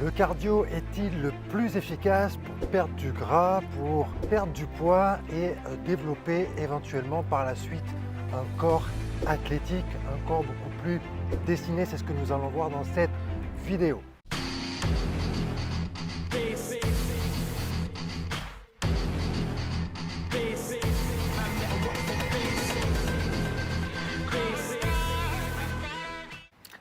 Le cardio est-il le plus efficace pour perdre du gras, pour perdre du poids et développer éventuellement par la suite un corps athlétique, un corps beaucoup plus dessiné? C'est ce que nous allons voir dans cette vidéo.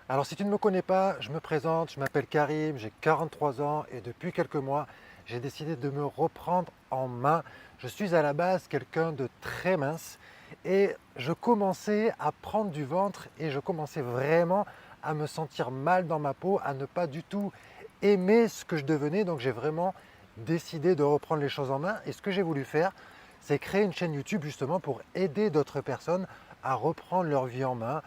Alors si tu ne me connais pas, je me présente, je m'appelle Karim, j'ai 43 ans et depuis quelques mois, j'ai décidé de me reprendre en main. Je suis à la base quelqu'un de très mince et je commençais à prendre du ventre et je commençais vraiment à me sentir mal dans ma peau, à ne pas du tout aimer ce que je devenais. Donc j'ai vraiment décidé de reprendre les choses en main et ce que j'ai voulu faire, c'est créer une chaîne YouTube justement pour aider d'autres personnes à reprendre leur vie en main,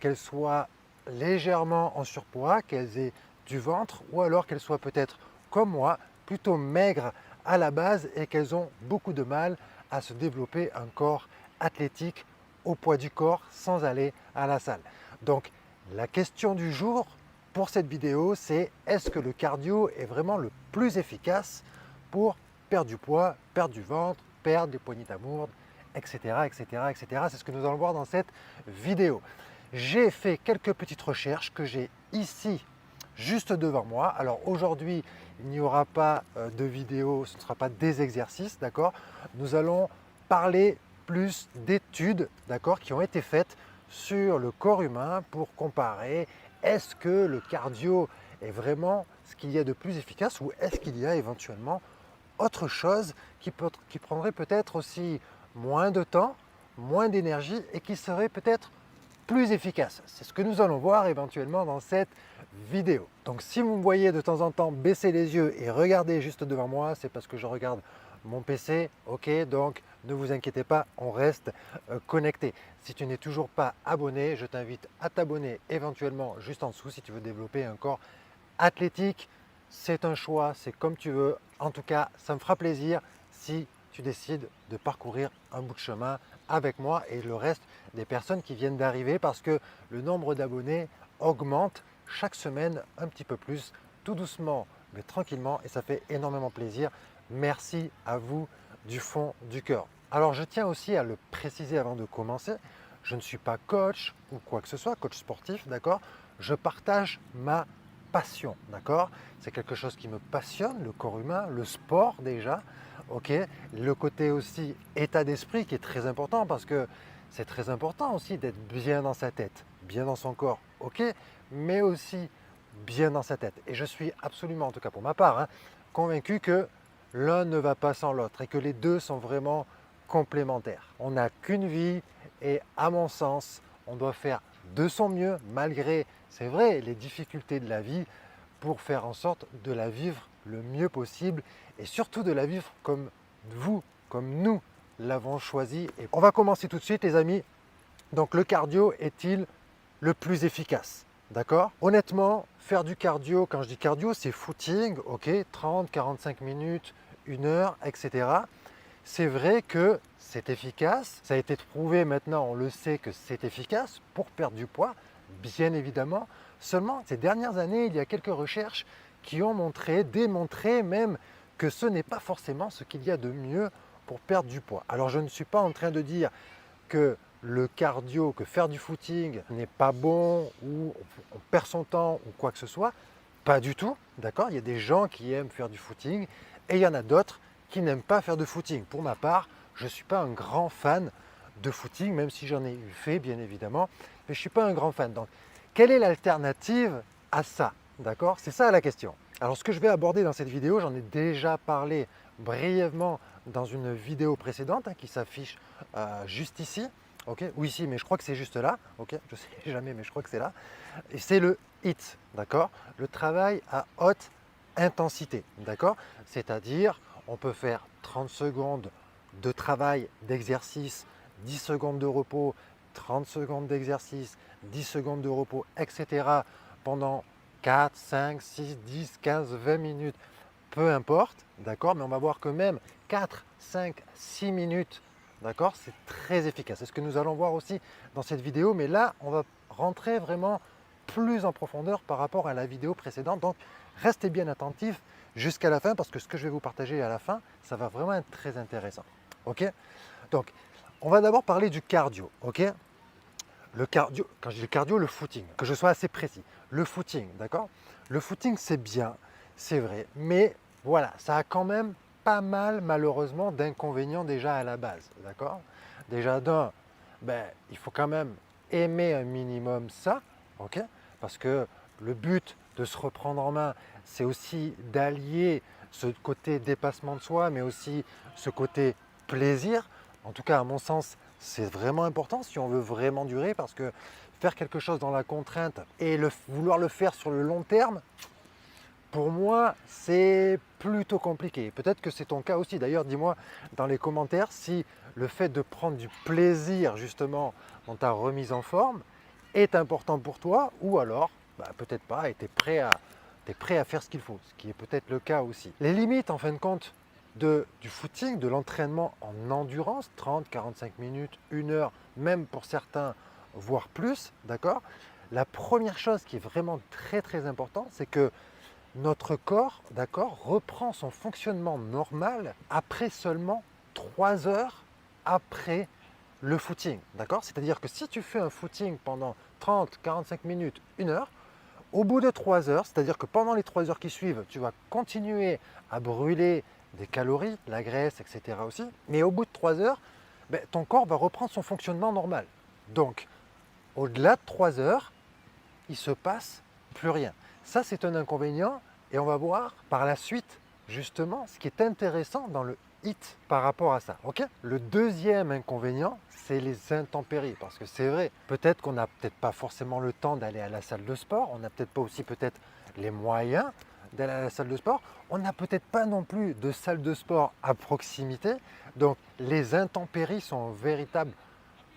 qu'elles soient légèrement en surpoids, qu'elles aient du ventre ou alors qu'elles soient peut-être comme moi, plutôt maigres à la base et qu'elles ont beaucoup de mal à se développer un corps athlétique au poids du corps sans aller à la salle. Donc la question du jour pour cette vidéo, c'est est-ce que le cardio est vraiment le plus efficace pour perdre du poids, perdre du ventre, perdre des poignées d'amour, etc., etc., etc. C'est ce que nous allons voir dans cette vidéo. J'ai fait quelques petites recherches que j'ai ici juste devant moi. Alors aujourd'hui, il n'y aura pas de vidéo, ce ne sera pas des exercices, d'accord? Nous allons parler plus d'études, d'accord, qui ont été faites sur le corps humain pour comparer est-ce que le cardio est vraiment ce qu'il y a de plus efficace ou est-ce qu'il y a éventuellement autre chose qui prendrait peut-être aussi moins de temps, moins d'énergie et qui serait peut-être plus efficace. C'est ce que nous allons voir éventuellement dans cette vidéo. Donc si vous me voyez de temps en temps baisser les yeux et regarder juste devant moi, c'est parce que je regarde mon PC, ok, donc ne vous inquiétez pas, on reste connecté. Si tu n'es toujours pas abonné, je t'invite à t'abonner éventuellement juste en dessous si tu veux développer un corps athlétique. C'est un choix, c'est comme tu veux. En tout cas, ça me fera plaisir si tu décides de parcourir un bout de chemin avec moi et le reste des personnes qui viennent d'arriver parce que le nombre d'abonnés augmente chaque semaine un petit peu plus, tout doucement mais tranquillement et ça fait énormément plaisir. Merci à vous du fond du cœur. Alors je tiens aussi à le préciser avant de commencer, je ne suis pas coach ou quoi que ce soit, coach sportif, d'accord? Je partage ma passion, d'accord? C'est quelque chose qui me passionne, le corps humain, le sport déjà, ok? Le côté aussi état d'esprit qui est très important parce que c'est très important aussi d'être bien dans sa tête, bien dans son corps, ok? Mais aussi bien dans sa tête. Et je suis absolument, en tout cas pour ma part, hein, convaincu que l'un ne va pas sans l'autre et que les deux sont vraiment complémentaires. On n'a qu'une vie et à mon sens, on doit faire de son mieux malgré, c'est vrai, les difficultés de la vie pour faire en sorte de la vivre le mieux possible et surtout de la vivre comme vous, comme nous l'avons choisi. Et on va commencer tout de suite les amis. Donc le cardio est-il le plus efficace? D'accord? Honnêtement, faire du cardio, quand je dis cardio, c'est footing, ok, 30, 45 minutes, 1 heure, etc. C'est vrai que c'est efficace, ça a été prouvé maintenant, on le sait que c'est efficace pour perdre du poids, bien évidemment. Seulement, ces dernières années, il y a quelques recherches qui ont démontré même que ce n'est pas forcément ce qu'il y a de mieux pour perdre du poids. Alors je ne suis pas en train de dire que le cardio, que faire du footing n'est pas bon ou on perd son temps ou quoi que ce soit, pas du tout, d'accord? Il y a des gens qui aiment faire du footing et il y en a d'autres qui n'aiment pas faire de footing. Pour ma part, je ne suis pas un grand fan de footing, même si j'en ai eu fait bien évidemment, mais je ne suis pas un grand fan. Donc, quelle est l'alternative à ça? D'accord? C'est ça la question. Alors, ce que je vais aborder dans cette vidéo, j'en ai déjà parlé brièvement dans une vidéo précédente qui s'affiche juste ici. Okay, ou ici, mais je crois que c'est juste là. Okay, je ne sais jamais, mais je crois que c'est là. Et c'est le HIIT, d'accord? Le travail à haute intensité, d'accord? C'est-à-dire, on peut faire 30 secondes de travail, d'exercice, 10 secondes de repos, 30 secondes d'exercice, 10 secondes de repos, etc. pendant 4, 5, 6, 10, 15, 20 minutes, peu importe, d'accord? Mais on va voir que même 4, 5, 6 minutes, d'accord? C'est très efficace. C'est ce que nous allons voir aussi dans cette vidéo, mais là, on va rentrer vraiment plus en profondeur par rapport à la vidéo précédente. Donc, restez bien attentifs jusqu'à la fin parce que ce que je vais vous partager à la fin, ça va vraiment être très intéressant. Ok? Donc, on va d'abord parler du cardio. Ok? Le cardio, quand je dis le cardio, le footing, que je sois assez précis. Le footing, d'accord? Le footing, c'est bien, c'est vrai, mais voilà, ça a quand même pas mal, malheureusement, d'inconvénients déjà à la base, d'accord? Déjà d'un, il faut quand même aimer un minimum ça, ok? Parce que le but de se reprendre en main, c'est aussi d'allier ce côté dépassement de soi, mais aussi ce côté plaisir. En tout cas, à mon sens, c'est vraiment important si on veut vraiment durer parce que faire quelque chose dans la contrainte et vouloir le faire sur le long terme, pour moi, c'est plutôt compliqué. Peut-être que c'est ton cas aussi. D'ailleurs, dis-moi dans les commentaires si le fait de prendre du plaisir justement dans ta remise en forme est important pour toi ou alors peut-être pas et tu es prêt à faire ce qu'il faut, ce qui est peut-être le cas aussi. Les limites en fin de compte du footing, de l'entraînement en endurance, 30, 45 minutes, 1 heure, même pour certains, voire plus, d'accord? La première chose qui est vraiment très très importante, c'est que notre corps, d'accord, reprend son fonctionnement normal après seulement 3 heures après le footing, d'accord? C'est-à-dire que si tu fais un footing pendant 30, 45 minutes, 1 heure, au bout de 3 heures, c'est-à-dire que pendant les 3 heures qui suivent, tu vas continuer à brûler des calories, la graisse, etc. aussi, mais au bout de 3 heures, ton corps va reprendre son fonctionnement normal. Donc, au-delà de 3 heures, il ne se passe plus rien. Ça, c'est un inconvénient et on va voir par la suite justement ce qui est intéressant dans le HIIT par rapport à ça. Ok? Le deuxième inconvénient, c'est les intempéries parce que c'est vrai, peut-être qu'on n'a peut-être pas forcément le temps d'aller à la salle de sport, on n'a peut-être pas aussi peut-être les moyens d'aller à la salle de sport, on n'a peut-être pas non plus de salle de sport à proximité, donc les intempéries sont véritables,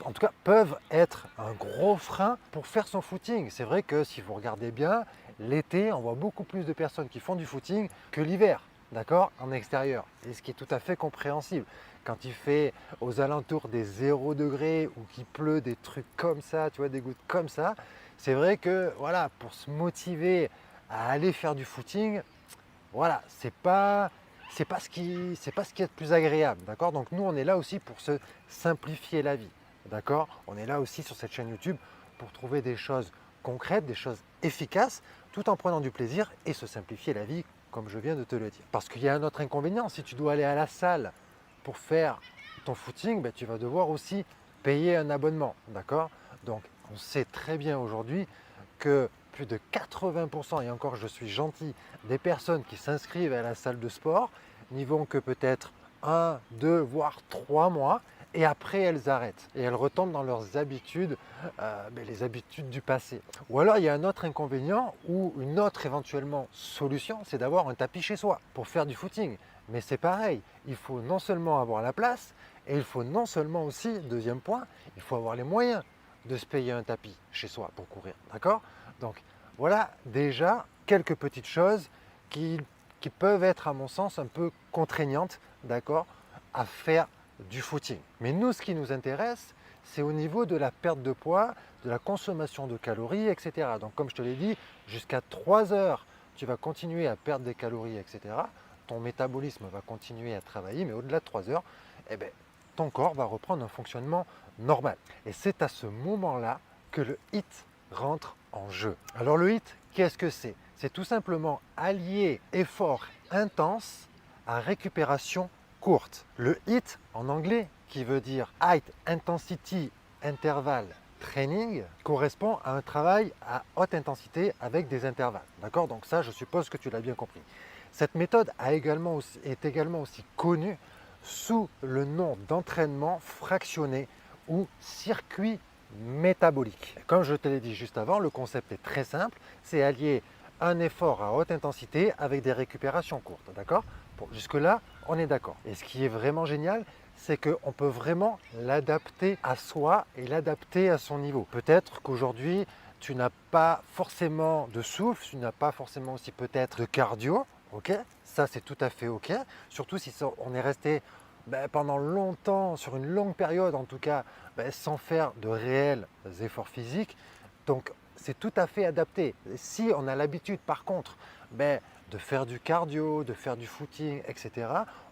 en tout cas, peuvent être un gros frein pour faire son footing. C'est vrai que si vous regardez bien, l'été, on voit beaucoup plus de personnes qui font du footing que l'hiver, d'accord, en extérieur. Et ce qui est tout à fait compréhensible. Quand il fait aux alentours des 0 degrés ou qu'il pleut des trucs comme ça, tu vois, des gouttes comme ça, c'est vrai que voilà, pour se motiver à aller faire du footing, voilà, c'est pas ce qui est le plus agréable, d'accord? Donc nous, on est là aussi pour se simplifier la vie, d'accord? On est là aussi sur cette chaîne YouTube pour trouver des choses concrètes, des choses efficaces, tout en prenant du plaisir et se simplifier la vie, comme je viens de te le dire. Parce qu'il y a un autre inconvénient, si tu dois aller à la salle pour faire ton footing, tu vas devoir aussi payer un abonnement, d'accord? Donc on sait très bien aujourd'hui que plus de 80%, et encore je suis gentil, des personnes qui s'inscrivent à la salle de sport n'y vont que peut-être 1, 2, voire 3 mois et après elles arrêtent et elles retombent dans leurs habitudes, les habitudes du passé. Ou alors il y a un autre inconvénient ou une autre éventuellement solution, c'est d'avoir un tapis chez soi pour faire du footing. Mais c'est pareil, il faut non seulement avoir la place et il faut non seulement aussi, deuxième point, il faut avoir les moyens de se payer un tapis chez soi pour courir, d'accord? Donc voilà déjà quelques petites choses qui peuvent être à mon sens un peu contraignantes, d'accord, à faire du footing. Mais nous, ce qui nous intéresse, c'est au niveau de la perte de poids, de la consommation de calories, etc. Donc comme je te l'ai dit, jusqu'à 3 heures, tu vas continuer à perdre des calories, etc. Ton métabolisme va continuer à travailler, mais au-delà de 3 heures, ton corps va reprendre un fonctionnement normal. Et c'est à ce moment-là que le HIIT rentre en jeu. Alors le HIIT, qu'est-ce que c'est? C'est tout simplement allier effort intense à récupération courte. Le HIIT en anglais, qui veut dire High Intensity Interval Training, correspond à un travail à haute intensité avec des intervalles. D'accord? Donc ça, je suppose que tu l'as bien compris. Cette méthode est également aussi connue sous le nom d'entraînement fractionné ou circuit métabolique. Comme je te l'ai dit juste avant, le concept est très simple, c'est allier un effort à haute intensité avec des récupérations courtes, d'accord? Jusque-là, on est d'accord. Et ce qui est vraiment génial, c'est qu'on peut vraiment l'adapter à soi et l'adapter à son niveau. Peut-être qu'aujourd'hui, tu n'as pas forcément de souffle, tu n'as pas forcément aussi peut-être de cardio, ok? Ça, c'est tout à fait ok. Surtout si on est resté pendant longtemps, sur une longue période en tout cas, sans faire de réels efforts physiques. Donc c'est tout à fait adapté. Si on a l'habitude par contre de faire du cardio, de faire du footing, etc.,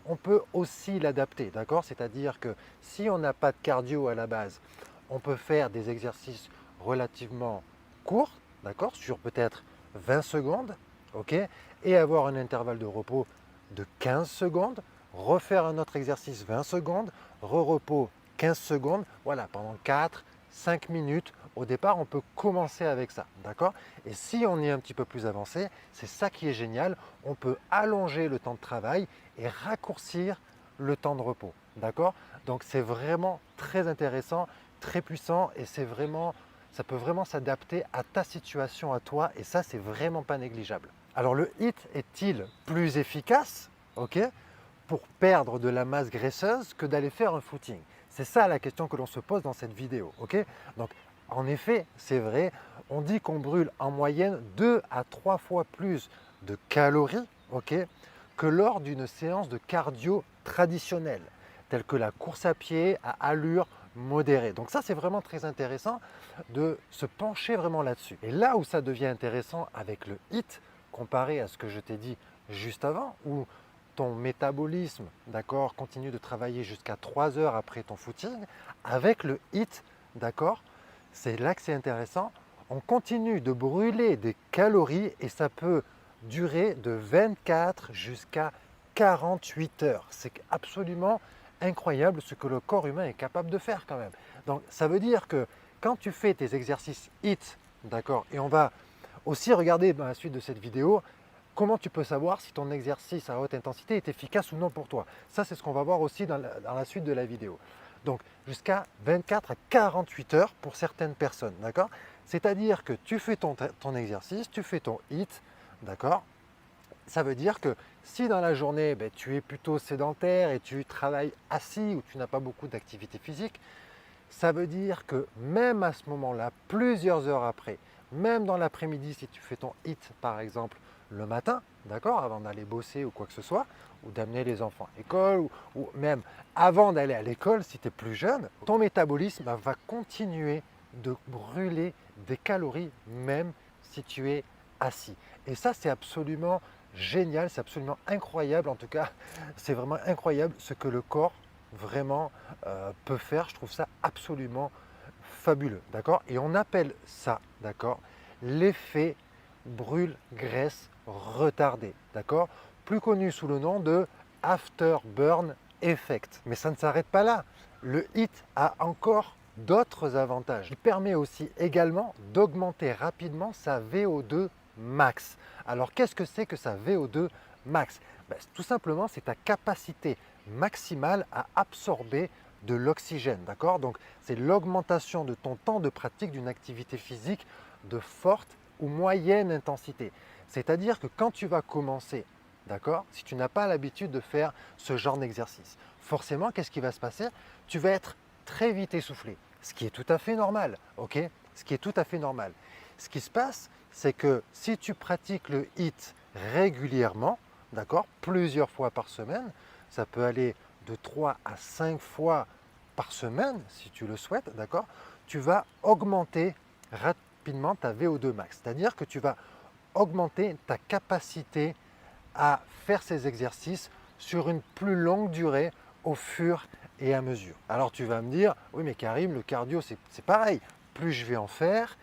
on peut aussi l'adapter, d'accord? C'est-à-dire que si on n'a pas de cardio à la base, on peut faire des exercices relativement courts, d'accord, sur peut-être 20 secondes, ok, et avoir un intervalle de repos de 15 secondes, refaire un autre exercice 20 secondes, re-repos 15 secondes, voilà, pendant 4-5 minutes. Au départ, on peut commencer avec ça, d'accord? Et si on est un petit peu plus avancé, c'est ça qui est génial, on peut allonger le temps de travail et raccourcir le temps de repos, d'accord? Donc c'est vraiment très intéressant, très puissant et ça peut vraiment s'adapter à ta situation, à toi, et ça, c'est vraiment pas négligeable. Alors le HIIT est-il plus efficace, ok, pour perdre de la masse graisseuse que d'aller faire un footing? C'est ça la question que l'on se pose dans cette vidéo, ok? Donc en effet, c'est vrai, on dit qu'on brûle en moyenne 2 à 3 fois plus de calories, ok, que lors d'une séance de cardio traditionnelle, telle que la course à pied à allure modérée. Donc ça, c'est vraiment très intéressant de se pencher vraiment là-dessus. Et là où ça devient intéressant avec le HIIT, comparé à ce que je t'ai dit juste avant, où ton métabolisme, d'accord, continue de travailler jusqu'à 3 heures après ton footing, avec le HIIT, d'accord, c'est là que c'est intéressant, on continue de brûler des calories et ça peut durer de 24 jusqu'à 48 heures. C'est absolument incroyable ce que le corps humain est capable de faire quand même. Donc ça veut dire que quand tu fais tes exercices HIIT, d'accord, et on va aussi regarder dans la suite de cette vidéo comment tu peux savoir si ton exercice à haute intensité est efficace ou non pour toi. Ça, c'est ce qu'on va voir aussi dans la suite de la vidéo. Donc, jusqu'à 24 à 48 heures pour certaines personnes, d'accord? C'est-à-dire que tu fais ton exercice, tu fais ton HIIT, d'accord? Ça veut dire que si dans la journée, tu es plutôt sédentaire et tu travailles assis ou tu n'as pas beaucoup d'activité physique, ça veut dire que même à ce moment-là, plusieurs heures après, même dans l'après-midi, si tu fais ton HIIT par exemple le matin, d'accord, avant d'aller bosser ou quoi que ce soit, ou d'amener les enfants à l'école, ou même avant d'aller à l'école si tu es plus jeune, ton métabolisme va continuer de brûler des calories même si tu es assis. Et ça, c'est absolument génial, c'est absolument incroyable. En tout cas, c'est vraiment incroyable ce que le corps vraiment peut faire. Je trouve ça absolument fabuleux, d'accord? Et on appelle ça, d'accord, l'effet brûle-graisse retardé, d'accord? Plus connu sous le nom de afterburn effect. Mais ça ne s'arrête pas là. Le HIIT a encore d'autres avantages. Il permet aussi également d'augmenter rapidement sa VO2 max. Alors qu'est-ce que c'est que sa VO2 max? Tout simplement, c'est ta capacité maximale à absorber de l'oxygène, d'accord? Donc c'est l'augmentation de ton temps de pratique d'une activité physique de forte ou moyenne intensité. C'est-à-dire que quand tu vas commencer, d'accord, si tu n'as pas l'habitude de faire ce genre d'exercice, forcément, qu'est-ce qui va se passer? Tu vas être très vite essoufflé, ce qui est tout à fait normal, ok? Ce qui est tout à fait normal. Ce qui se passe, c'est que si tu pratiques le HIIT régulièrement, d'accord, plusieurs fois par semaine, ça peut aller de 3 à 5 fois par semaine, si tu le souhaites, d'accord, tu vas augmenter rapidement ta VO2 max. C'est-à-dire que tu vas augmenter ta capacité à faire ces exercices sur une plus longue durée au fur et à mesure. Alors tu vas me dire, oui mais Karim, le cardio c'est pareil, plus je vais en faire,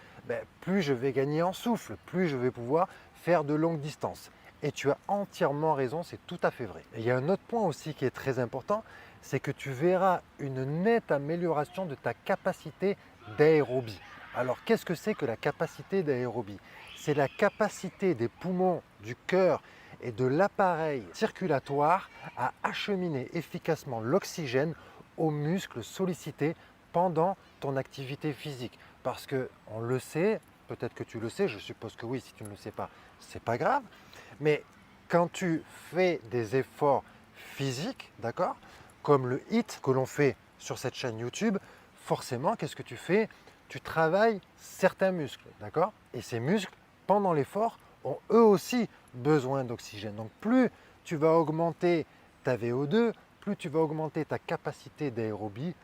plus je vais gagner en souffle, plus je vais pouvoir faire de longues distances. Et tu as entièrement raison, c'est tout à fait vrai. Et il y a un autre point aussi qui est très important, c'est que tu verras une nette amélioration de ta capacité d'aérobie. Alors qu'est-ce que c'est que la capacité d'aérobie? C'est la capacité des poumons, du cœur et de l'appareil circulatoire à acheminer efficacement l'oxygène aux muscles sollicités pendant ton activité physique. Parce que on le sait, peut-être que tu le sais, je suppose que oui, si tu ne le sais pas, c'est pas grave, mais quand tu fais des efforts physiques, d'accord, comme le HIIT que l'on fait sur cette chaîne YouTube, forcément, qu'est-ce que tu fais? Tu travailles certains muscles, d'accord? Et ces muscles, pendant l'effort, ont eux aussi besoin d'oxygène. Donc plus tu vas augmenter ta VO2, plus tu vas augmenter ta capacité d'aérobie,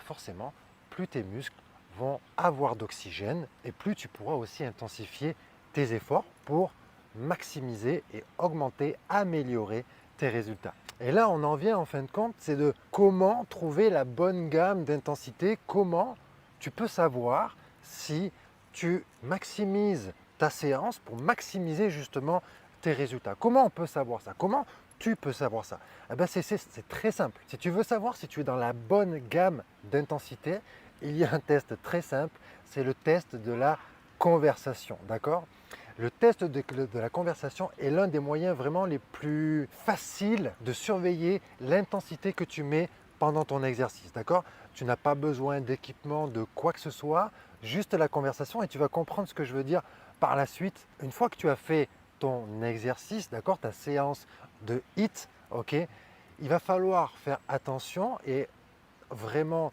forcément, plus tes muscles vont avoir d'oxygène et plus tu pourras aussi intensifier tes efforts pour maximiser et augmenter, améliorer tes résultats. Et là, on en vient en fin de compte, c'est de comment trouver la bonne gamme d'intensité, comment tu peux savoir si tu maximises ta séance pour maximiser justement tes résultats. Comment on peut savoir ça? Comment tu peux savoir ça? Eh ben c'est très simple. Si tu veux savoir si tu es dans la bonne gamme d'intensité, il y a un test très simple, c'est le test de la conversation, d'accord? Le test de la conversation est l'un des moyens vraiment les plus faciles de surveiller l'intensité que tu mets pendant ton exercice, d'accord? Tu n'as pas besoin d'équipement, de quoi que ce soit, juste la conversation et tu vas comprendre ce que je veux dire par la suite. Une fois que tu as fait ton exercice, d'accord, ta séance de HIIT, ok, il va falloir faire attention et vraiment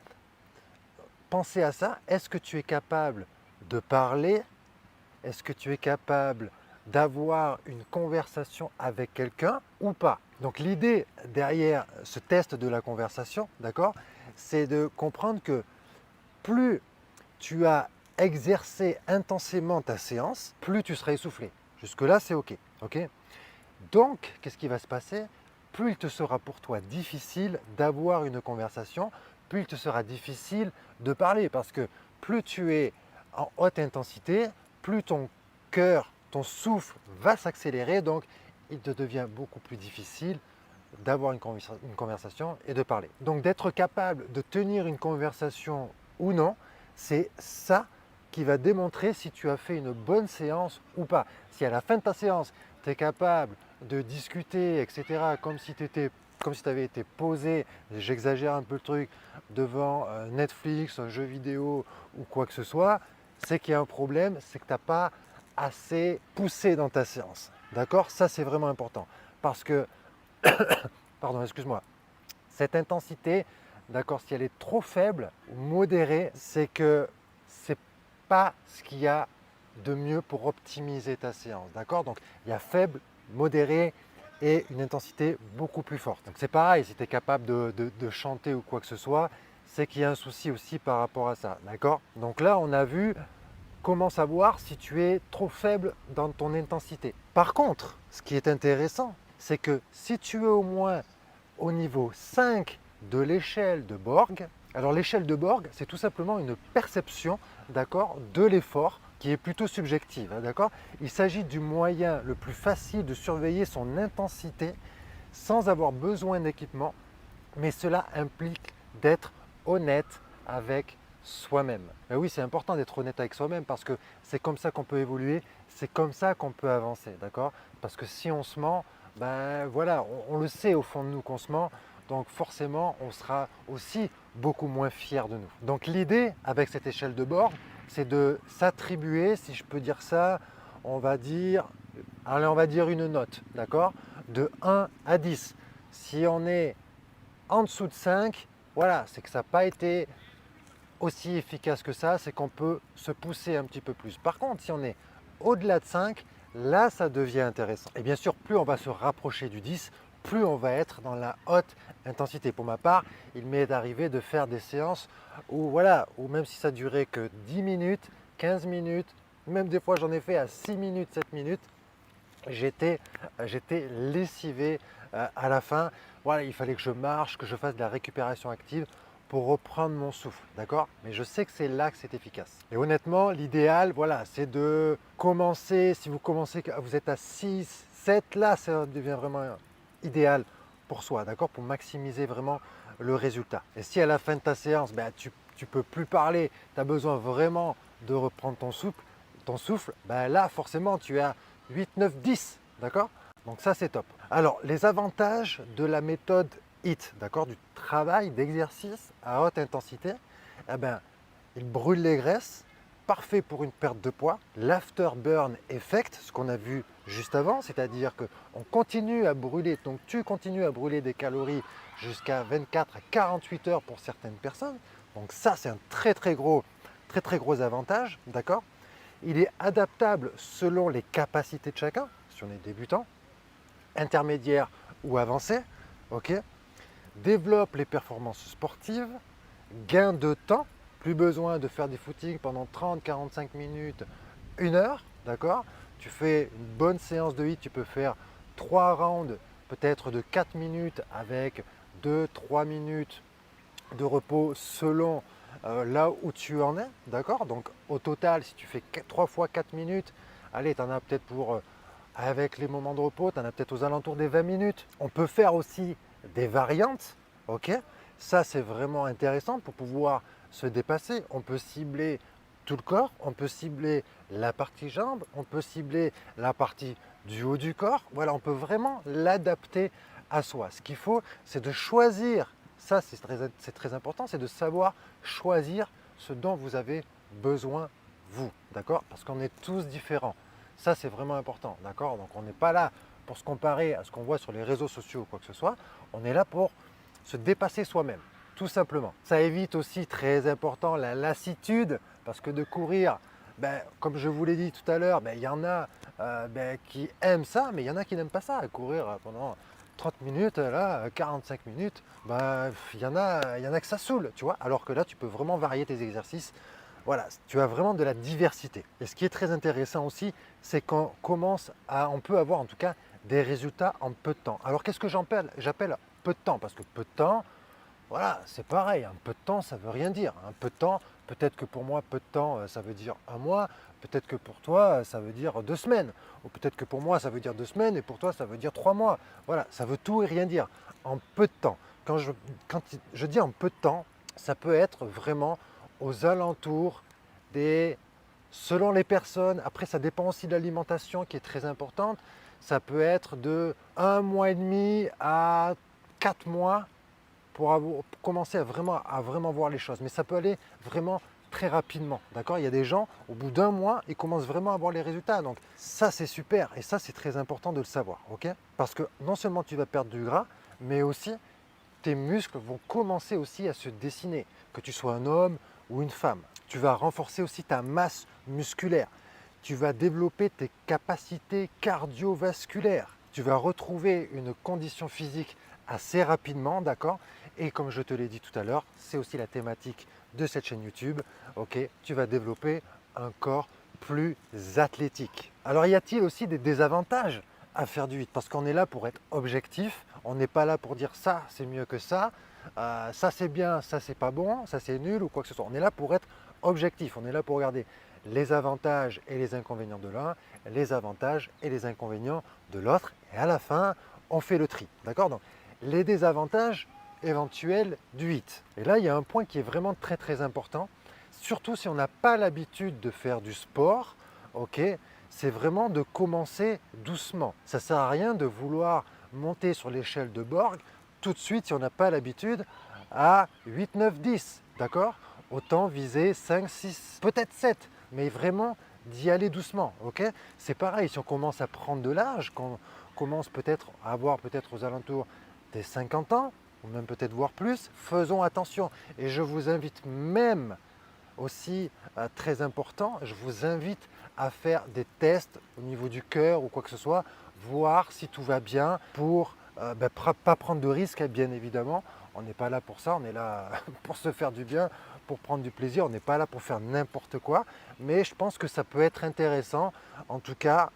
penser à ça. Est-ce que tu es capable de parler? Est-ce que tu es capable d'avoir une conversation avec quelqu'un ou pas? Donc l'idée derrière ce test de la conversation, d'accord, c'est de comprendre que plus tu as exercé intensément ta séance, plus tu seras essoufflé. Jusque-là, c'est OK. OK. Donc, qu'est-ce qui va se passer? Plus il te sera pour toi difficile d'avoir une conversation, plus il te sera difficile de parler parce que plus tu es en haute intensité, plus ton cœur, ton souffle va s'accélérer, donc il te devient beaucoup plus difficile d'avoir une conversation et de parler. Donc d'être capable de tenir une conversation ou non, c'est ça qui va démontrer si tu as fait une bonne séance ou pas. Si à la fin de ta séance, tu es capable de discuter, etc., comme si tu avais été posé, j'exagère un peu le truc, devant Netflix, un jeu vidéo ou quoi que ce soit, c'est qu'il y a un problème, c'est que tu n'as pas assez poussé dans ta séance. D'accord? Ça, c'est vraiment important. Parce que, pardon, excuse-moi, cette intensité, d'accord, si elle est trop faible ou modérée, c'est que ce n'est pas ce qu'il y a de mieux pour optimiser ta séance. D'accord? Donc, il y a faible, modéré et une intensité beaucoup plus forte. Donc, c'est pareil, si tu es capable de chanter ou quoi que ce soit, c'est qu'il y a un souci aussi par rapport à ça. D'accord? Donc là, on a vu comment savoir si tu es trop faible dans ton intensité. Par contre, ce qui est intéressant, c'est que si tu es au moins au niveau 5 de l'échelle de Borg, alors l'échelle de Borg, c'est tout simplement une perception, d'accord, de l'effort qui est plutôt subjective, hein, d'accord. Il s'agit du moyen le plus facile de surveiller son intensité sans avoir besoin d'équipement, mais cela implique d'être honnête avec soi-même. Et oui, c'est important d'être honnête avec soi-même parce que c'est comme ça qu'on peut évoluer, c'est comme ça qu'on peut avancer, d'accord? Parce que si on se ment, ben voilà, on le sait au fond de nous qu'on se ment, donc forcément, on sera aussi beaucoup moins fier de nous. Donc l'idée avec cette échelle de bord, c'est de s'attribuer, si je peux dire ça, on va dire, allez, on va dire une note, d'accord? De 1 à 10. Si on est en dessous de 5, voilà, c'est que ça n'a pas été aussi efficace que ça, c'est qu'on peut se pousser un petit peu plus. Par contre, si on est au-delà de 5, là, ça devient intéressant. Et bien sûr, plus on va se rapprocher du 10, plus on va être dans la haute intensité. Pour ma part, il m'est arrivé de faire des séances où, voilà, où même si ça durait que 10 minutes, 15 minutes, même des fois j'en ai fait à 6 minutes, 7 minutes, j'étais lessivé à la fin. Voilà, il fallait que je marche, que je fasse de la récupération active pour reprendre mon souffle, d'accord? Mais je sais que c'est là que c'est efficace. Et honnêtement, l'idéal, voilà, c'est de commencer, si vous commencez, vous êtes à 6, 7, là, ça devient vraiment idéal pour soi, d'accord? Pour maximiser vraiment le résultat. Et si à la fin de ta séance, ben, tu ne peux plus parler, tu as besoin vraiment de reprendre ton souffle, ben là, forcément, tu es à 8, 9, 10, d'accord? Donc ça, c'est top. Alors, les avantages de la méthode HIIT, d'accord, du travail d'exercice à haute intensité, eh ben, il brûle les graisses, parfait pour une perte de poids. L'afterburn effect, ce qu'on a vu juste avant, c'est-à-dire qu'on continue à brûler, donc tu continues à brûler des calories jusqu'à 24 à 48 heures pour certaines personnes. Donc ça, c'est un très gros avantage, d'accord. Il est adaptable selon les capacités de chacun, si on est débutant, intermédiaire ou avancé, ok. Développe les performances sportives, gain de temps, plus besoin de faire des footings pendant 30-45 minutes, 1 heure, d'accord? tu fais une bonne séance de HIIT, tu peux faire 3 rounds, peut-être de 4 minutes avec 2-3 minutes de repos selon là où tu en es, d'accord? Donc au total, si tu fais 3 fois 4 minutes, allez, tu en as peut-être pour, avec les moments de repos, tu en as peut-être aux alentours des 20 minutes. On peut faire aussi des variantes, ok? Ça, c'est vraiment intéressant pour pouvoir se dépasser. On peut cibler tout le corps, on peut cibler la partie jambe, on peut cibler la partie du haut du corps. Voilà, on peut vraiment l'adapter à soi. Ce qu'il faut, c'est de choisir. Ça, c'est très important, c'est de savoir choisir ce dont vous avez besoin, vous, d'accord? Parce qu'on est tous différents. Ça, c'est vraiment important, d'accord? Donc, on n'est pas là pour se comparer à ce qu'on voit sur les réseaux sociaux ou quoi que ce soit. On est là pour se dépasser soi-même, tout simplement. Ça évite aussi, très important, la lassitude, parce que de courir, comme je vous l'ai dit tout à l'heure, il y en a qui aiment ça, mais il y en a qui n'aiment pas ça, courir pendant 30 minutes, là, 45 minutes, il y en a que ça saoule, tu vois. Alors que là, tu peux vraiment varier tes exercices. Voilà, tu as vraiment de la diversité. Et ce qui est très intéressant aussi, c'est on peut avoir en tout cas des résultats en peu de temps. Alors qu'est-ce que j'appelle peu de temps? Parce que peu de temps, voilà, c'est pareil, un peu de temps, ça ne veut rien dire. Un peu de temps, peut-être que pour moi, peu de temps, ça veut dire un mois, peut-être que pour toi, ça veut dire 2 semaines, ou peut-être que pour moi, ça veut dire 2 semaines, et pour toi, ça veut dire 3 mois. Voilà, ça veut tout et rien dire, en peu de temps. Quand je dis en peu de temps, ça peut être vraiment aux alentours des, selon les personnes, après ça dépend aussi de l'alimentation qui est très importante, ça peut être de 1 mois et demi à 4 mois pour commencer à vraiment voir les choses. Mais ça peut aller vraiment très rapidement. D'accord? Il y a des gens, au bout d'un mois, ils commencent vraiment à voir les résultats. Donc ça, c'est super. Et ça, c'est très important de le savoir. Ok? Parce que non seulement tu vas perdre du gras, mais aussi tes muscles vont commencer aussi à se dessiner, que tu sois un homme ou une femme. Tu vas renforcer aussi ta masse musculaire. Tu vas développer tes capacités cardiovasculaires. Tu vas retrouver une condition physique assez rapidement, d'accord? Et comme je te l'ai dit tout à l'heure, c'est aussi la thématique de cette chaîne YouTube. Ok, tu vas développer un corps plus athlétique. Alors y a-t-il aussi des désavantages à faire du HIIT? Parce qu'on est là pour être objectif, on n'est pas là pour dire ça c'est mieux que ça, ça c'est bien, ça c'est pas bon, ça c'est nul ou quoi que ce soit. On est là pour être objectif, on est là pour regarder les avantages et les inconvénients de l'un, les avantages et les inconvénients de l'autre, et à la fin, on fait le tri. D'accord? Donc, les désavantages éventuels du HIIT. Et là, il y a un point qui est vraiment très très important, surtout si on n'a pas l'habitude de faire du sport, ok, c'est vraiment de commencer doucement. Ça ne sert à rien de vouloir monter sur l'échelle de Borg tout de suite si on n'a pas l'habitude à 8, 9, 10, d'accord? Autant viser 5, 6, peut-être 7, mais vraiment d'y aller doucement, ok? C'est pareil, si on commence à prendre de l'âge, qu'on commence peut-être à avoir peut-être aux alentours des 50 ans, ou même peut-être voir plus, faisons attention. Et je vous invite même aussi, très important, je vous invite à faire des tests au niveau du cœur ou quoi que ce soit, voir si tout va bien pour pas prendre de risques, hein, bien évidemment. On n'est pas là pour ça, on est là pour se faire du bien, pour prendre du plaisir, on n'est pas là pour faire n'importe quoi, mais je pense que ça peut être intéressant, en tout cas,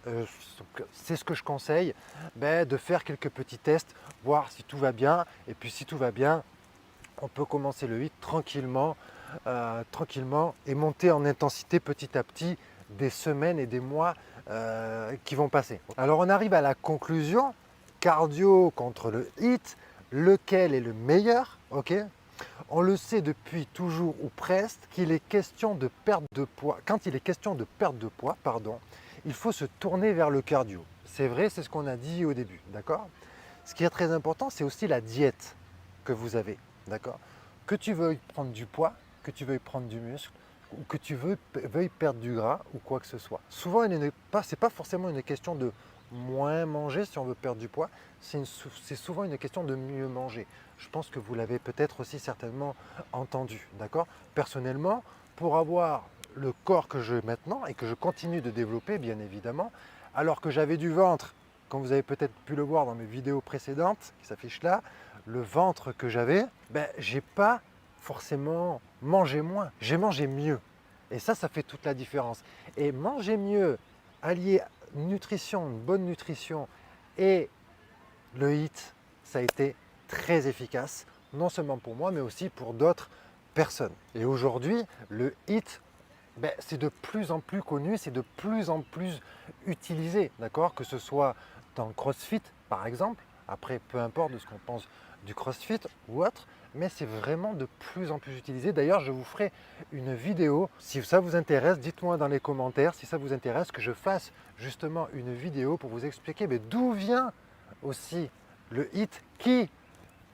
c'est ce que je conseille, de faire quelques petits tests, voir si tout va bien, et puis si tout va bien, on peut commencer le HIIT tranquillement et monter en intensité petit à petit des semaines et des mois qui vont passer. Alors on arrive à la conclusion, cardio contre le HIIT, lequel est le meilleur, ok? On le sait depuis toujours ou presque qu'il est question de perte de poids. Quand il est question de perte de poids, pardon, il faut se tourner vers le cardio. C'est vrai, c'est ce qu'on a dit au début, d'accord? Ce qui est très important, c'est aussi la diète que vous avez, d'accord? Que tu veuilles prendre du poids, que tu veuilles prendre du muscle, ou que tu veuilles perdre du gras ou quoi que ce soit. Souvent, ce n'est pas forcément une question de moins manger si on veut perdre du poids, c'est souvent une question de mieux manger. Je pense que vous l'avez peut-être aussi certainement entendu, d'accord? Personnellement, pour avoir le corps que j'ai maintenant et que je continue de développer, bien évidemment, alors que j'avais du ventre, comme vous avez peut-être pu le voir dans mes vidéos précédentes, qui s'affichent là, le ventre que j'avais, j'ai pas forcément mangé moins, j'ai mangé mieux. Et ça fait toute la différence. Et manger mieux, allié nutrition, une bonne nutrition et le HIIT, ça a été très efficace, non seulement pour moi, mais aussi pour d'autres personnes. Et aujourd'hui, le HIIT, c'est de plus en plus connu, c'est de plus en plus utilisé, d'accord? Que ce soit dans le CrossFit, par exemple, après, peu importe de ce qu'on pense du CrossFit ou autre, mais c'est vraiment de plus en plus utilisé. D'ailleurs, je vous ferai une vidéo. Si ça vous intéresse, dites-moi dans les commentaires si ça vous intéresse que je fasse justement une vidéo pour vous expliquer d'où vient aussi le HIIT, qui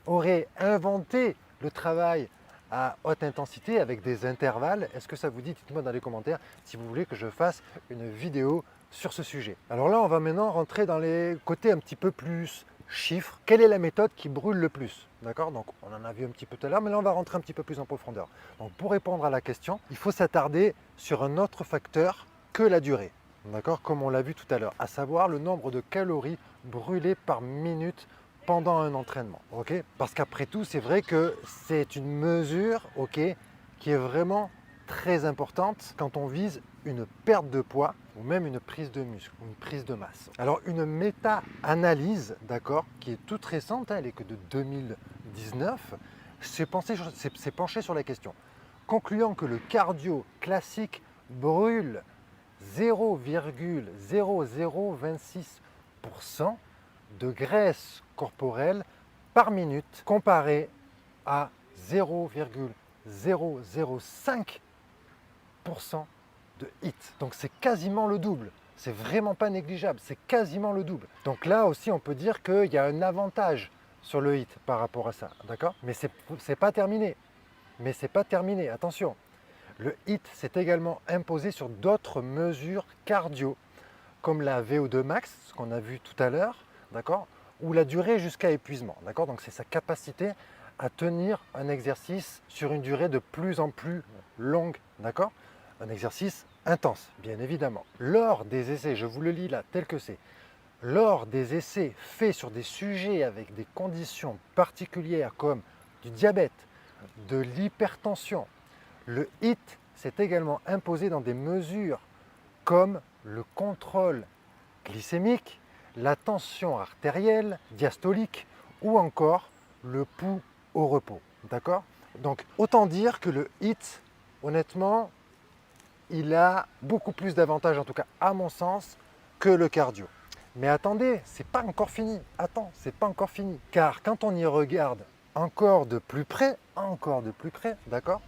aurait inventé le travail à haute intensité avec des intervalles. Est-ce que ça vous dit? Dites-moi dans les commentaires si vous voulez que je fasse une vidéo sur ce sujet. Alors là, on va maintenant rentrer dans les côtés un petit peu plus chiffres. Quelle est la méthode qui brûle le plus? D'accord? Donc on en a vu un petit peu tout à l'heure, mais là on va rentrer un petit peu plus en profondeur. Donc pour répondre à la question, il faut s'attarder sur un autre facteur que la durée. D'accord? Comme on l'a vu tout à l'heure, à savoir le nombre de calories brûlées par minute pendant un entraînement. Okay? Parce qu'après tout, c'est vrai que c'est une mesure, okay, qui est vraiment très importante quand on vise une perte de poids ou même une prise de muscle, une prise de masse. Alors une méta-analyse, d'accord, qui est toute récente, elle est que de 2019, s'est penchée sur la question, concluant que le cardio classique brûle 0,0026% de graisse corporelle par minute comparé à 0,005% de HIIT. Donc c'est quasiment le double. C'est vraiment pas négligeable, c'est quasiment le double. Donc là aussi on peut dire qu'il y a un avantage sur le HIIT par rapport à ça, d'accord? Mais c'est pas terminé. Mais c'est pas terminé, attention. Le HIIT s'est également imposé sur d'autres mesures cardio, comme la VO2 max, ce qu'on a vu tout à l'heure, d'accord, ou la durée jusqu'à épuisement, d'accord. Donc c'est sa capacité à tenir un exercice sur une durée de plus en plus longue, d'accord, un exercice intense, bien évidemment. Lors des essais, je vous le lis là tel que c'est, lors des essais faits sur des sujets avec des conditions particulières comme du diabète, de l'hypertension, le HIIT s'est également imposé dans des mesures comme le contrôle glycémique, la tension artérielle, diastolique ou encore le pouls au repos. D'accord? Donc autant dire que le HIIT, honnêtement, il a beaucoup plus d'avantages, en tout cas à mon sens, que le cardio. Mais attendez, c'est pas encore fini. C'est pas encore fini. Car quand on y regarde encore de plus près, d'accord,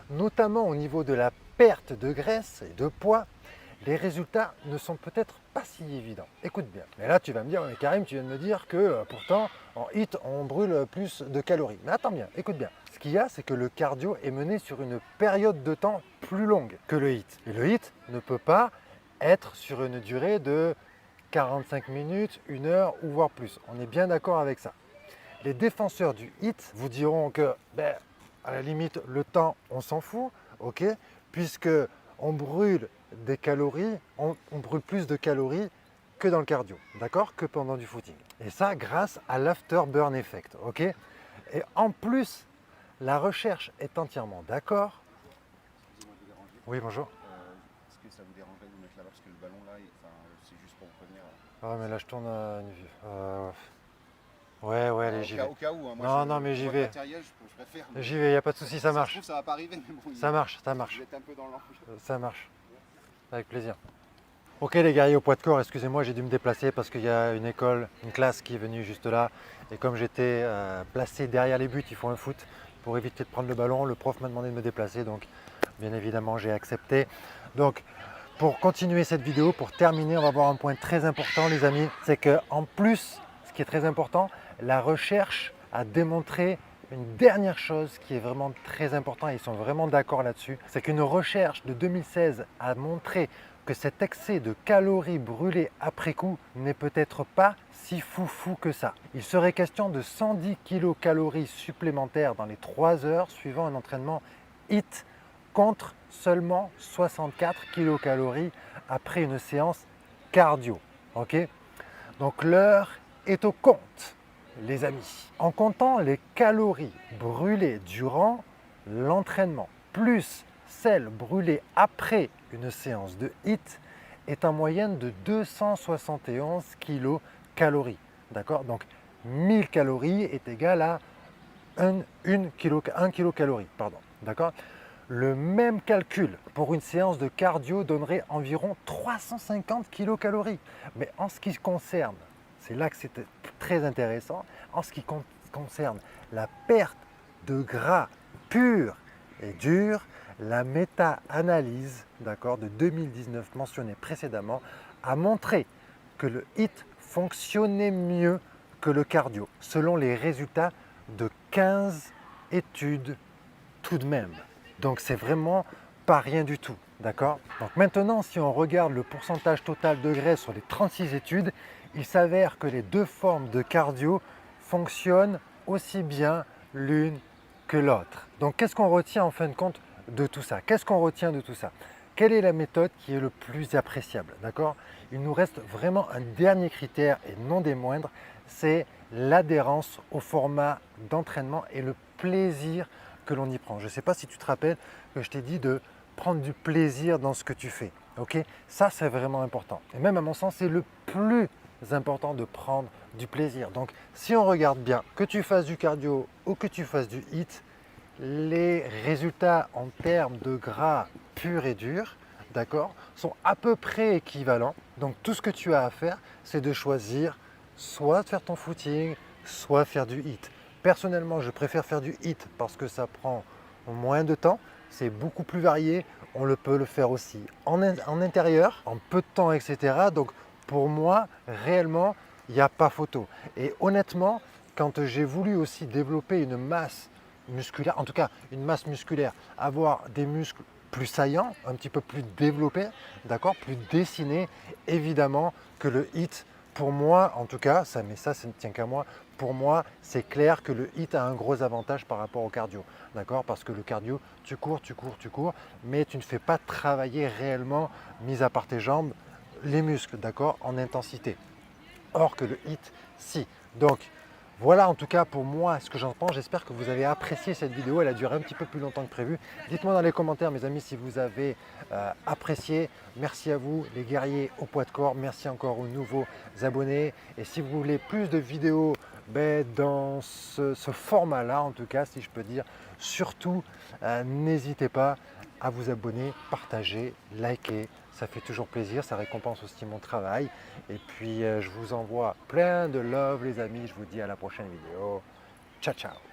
notamment au niveau de la perte de graisse et de poids, les résultats ne sont peut-être pas si évidents. Écoute bien. Mais là, tu vas me dire, mais Karim, tu viens de me dire que pourtant, en HIIT, on brûle plus de calories. Mais attends bien, écoute bien. Ce qu'il y a, c'est que le cardio est mené sur une période de temps plus longue que le HIIT. Et le HIIT ne peut pas être sur une durée de 45 minutes, 1 heure ou voire plus. On est bien d'accord avec ça. Les défenseur du HIIT vous diront que, à la limite, le temps, on s'en fout, ok, puisque on brûle des calories, on brûle plus de calories que dans le cardio, d'accord, que pendant du footing. Et ça, grâce à l'afterburn effect, ok. Et en plus, la recherche est entièrement d'accord. Excusez-moi de vous déranger. Oui, bonjour. Est-ce que ça vous dérangerait de vous mettre là-bas parce que le ballon là, c'est juste pour vous prévenir. Ah, mais là, je tourne une vue. Ouais, allez, j'y vais. Au cas où, hein, Non, mais j'y vais. Matériel, je préfère. J'y vais, il n'y a pas de souci, ça marche. Je trouve que ça va pas arriver, mais bon. Ça marche. Vous êtes un peu dans l'angle. Ça marche. Avec plaisir. Ok les guerriers au poids de corps, excusez-moi, j'ai dû me déplacer parce qu'il y a une école, une classe qui est venue juste là. Et comme j'étais placé derrière les buts, il faut un foot pour éviter de prendre le ballon. Le prof m'a demandé de me déplacer, donc bien évidemment j'ai accepté. Donc pour continuer cette vidéo, pour terminer, on va voir un point très important les amis. C'est qu'en plus, ce qui est très important, la recherche a démontré une dernière chose qui est vraiment très importante, et ils sont vraiment d'accord là-dessus, c'est qu'une recherche de 2016 a montré que cet excès de calories brûlées après coup n'est peut-être pas si foufou que ça. Il serait question de 110 kilocalories supplémentaires dans les 3 heures suivant un entraînement HIIT contre seulement 64 kilocalories après une séance cardio. Ok? Donc l'heure est au compte, les amis. En comptant les calories brûlées durant l'entraînement, plus celles brûlées après une séance de HIIT, est en moyenne de 271 kilocalories. D'accord? Donc 1000 calories est égal à 1 kilocalorie. Pardon. D'accord? Le même calcul pour une séance de cardio donnerait environ 350 kilocalories. Mais en ce qui concerne, c'est là que c'est très intéressant, en ce qui concerne la perte de gras pur et dur, la méta-analyse de 2019 mentionnée précédemment a montré que le HIIT fonctionnait mieux que le cardio, selon les résultats de 15 études tout de même. Donc c'est vraiment pas rien du tout, d'accord? Donc maintenant, si on regarde le pourcentage total de graisse sur les 36 études, il s'avère que les deux formes de cardio fonctionnent aussi bien l'une que l'autre. Donc qu'est-ce qu'on retient en fin de compte de tout ça? Qu'est-ce qu'on retient de tout ça? Quelle est la méthode qui est le plus appréciable? D'accord? Il nous reste vraiment un dernier critère et non des moindres, c'est l'adhérence au format d'entraînement et le plaisir que l'on y prend. Je ne sais pas si tu te rappelles que je t'ai dit de prendre du plaisir dans ce que tu fais. Ok? Ça, c'est vraiment important. Et même à mon sens, c'est le plus important de prendre du plaisir. Donc, si on regarde bien, que tu fasses du cardio ou que tu fasses du HIIT, les résultats en termes de gras pur et dur, d'accord, sont à peu près équivalents. Donc, tout ce que tu as à faire, c'est de choisir soit de faire ton footing, soit faire du HIIT. Personnellement, je préfère faire du HIIT parce que ça prend moins de temps, c'est beaucoup plus varié. On peut le faire aussi en intérieur, en peu de temps, etc. Donc pour moi, réellement, il n'y a pas photo. Et honnêtement, quand j'ai voulu aussi développer une masse musculaire, en tout cas une masse musculaire, avoir des muscles plus saillants, un petit peu plus développés, d'accord, plus dessinés, évidemment que le HIIT, pour moi en tout cas, ça ne tient qu'à moi, pour moi c'est clair que le HIIT a un gros avantage par rapport au cardio, d'accord, parce que le cardio, tu cours, mais tu ne fais pas travailler réellement, mis à part tes jambes, les muscles, d'accord, en intensité. Or que le HIIT, si. Donc, voilà en tout cas pour moi ce que j'en pense. J'espère que vous avez apprécié cette vidéo. Elle a duré un petit peu plus longtemps que prévu. Dites-moi dans les commentaires, mes amis, si vous avez apprécié. Merci à vous, les guerriers au poids de corps. Merci encore aux nouveaux abonnés. Et si vous voulez plus de vidéos dans ce format-là, en tout cas, si je peux dire, surtout, n'hésitez pas à vous abonner, partager, liker. Ça fait toujours plaisir, ça récompense aussi mon travail. Et puis, je vous envoie plein de love, les amis. Je vous dis à la prochaine vidéo. Ciao, ciao!